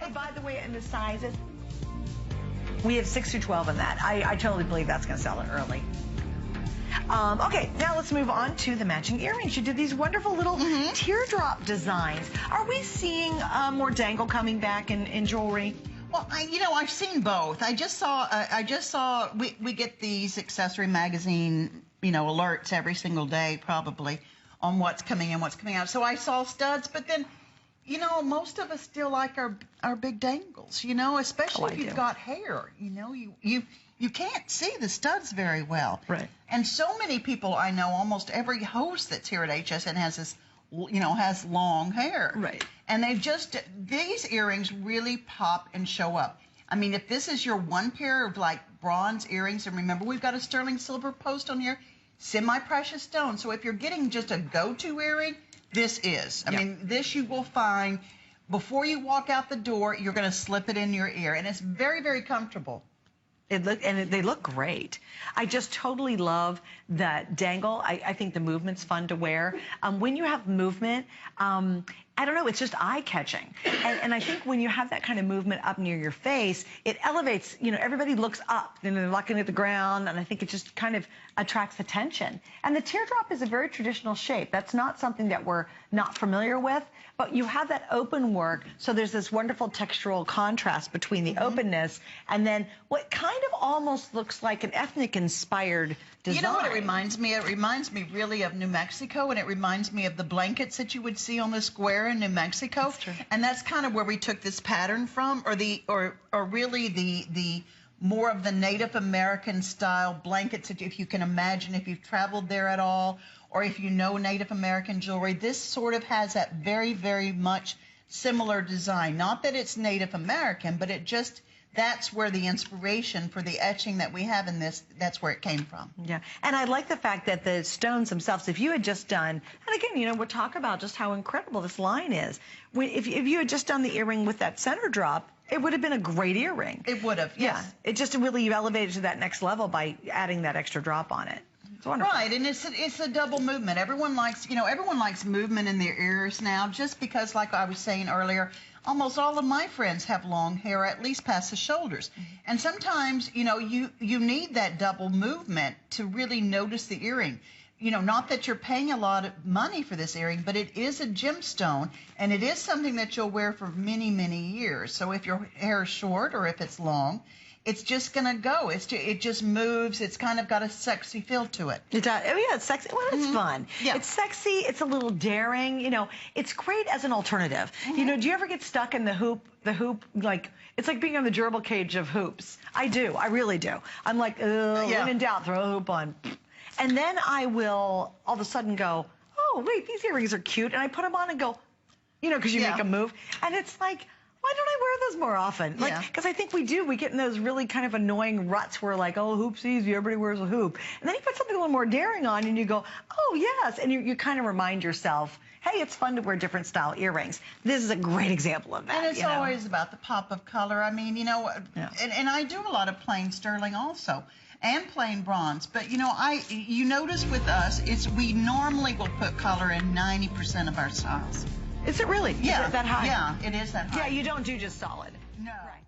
Hey, by the way, and the sizes, we have 6 through 12 in that. I totally believe that's going to sell it early. Okay, now let's move on to the matching earrings. You did these wonderful little teardrop designs. Are we seeing more dangle coming back in jewelry? Well, I've seen both. I just saw we get these accessory magazine, alerts every single day probably on what's coming in, what's coming out. So I saw studs, but then, most of us still like our big dangles, especially if you've got hair, you can't see the studs very well. Right. And so many people I know, almost every host that's here at HSN has this, has long hair. Right. And these earrings really pop and show up. I mean, if this is your one pair of like bronze earrings, and remember we've got a sterling silver post on here, semi-precious stone. So if you're getting just a go-to earring, this is. I mean, this you will find before you walk out the door, you're going to slip it in your ear. And it's very, very comfortable. They look great. I just totally love that dangle. I think the movement's fun to wear. When you have movement, I don't know, it's just eye-catching. And I think when you have that kind of movement up near your face, it elevates, everybody looks up, and they're looking at the ground, and I think it just kind of attracts attention. And the teardrop is a very traditional shape. That's not something that we're not familiar with, but you have that open work, so there's this wonderful textural contrast between the openness and then what kind of almost looks like an ethnic-inspired design. You know what it reminds me? It reminds me really of New Mexico, and it reminds me of the blankets that you would see on the square in New Mexico. That's true. And that's kind of where we took this pattern from, or really the more of the Native American style blankets, if you can imagine, if you've traveled there at all, or if you know Native American jewelry. This sort of has that very, very much similar design. Not that it's Native American, but that's where the inspiration for the etching that we have in this, that's where it came from. Yeah, and I like the fact that the stones themselves, if you had just done, and again, we'll talk about just how incredible this line is. If you had just done the earring with that center drop, it would have been a great earring. It would have, yes. Yeah, it just really elevated to that next level by adding that extra drop on it. It's wonderful. Right, and it's a double movement. Everyone likes movement in their ears now, just because, like I was saying earlier, almost all of my friends have long hair, at least past the shoulders. And sometimes, you need that double movement to really notice the earring. Not that you're paying a lot of money for this earring, but it is a gemstone, and it is something that you'll wear for many, many years. So if your hair is short or if it's long, it's just going to go. It just moves. It's kind of got a sexy feel to it. It does. Oh, yeah, it's sexy. Well, it's fun. Yeah. It's sexy. It's a little daring. It's great as an alternative. Do you ever get stuck in the hoop, it's like being on the gerbil cage of hoops. I do. I really do. I'm like, when in doubt, throw a hoop on. And then I will all of a sudden go, oh, wait, these earrings are cute. And I put them on and go, because you make them move. And it's like, why don't I wear those more often? Because I think we do. We get in those really kind of annoying ruts where oh, hoop's easy, everybody wears a hoop. And then you put something a little more daring on and you go, oh, yes. And you kind of remind yourself, hey, it's fun to wear different style earrings. This is a great example of that. And it's always about the pop of color. I mean, and I do a lot of plain sterling also, and plain bronze. But, you notice with us, we normally will put color in 90% of our styles. Is it really? Yeah. Is it that high? Yeah, it is that high. Yeah, you don't do just solid. No. Right.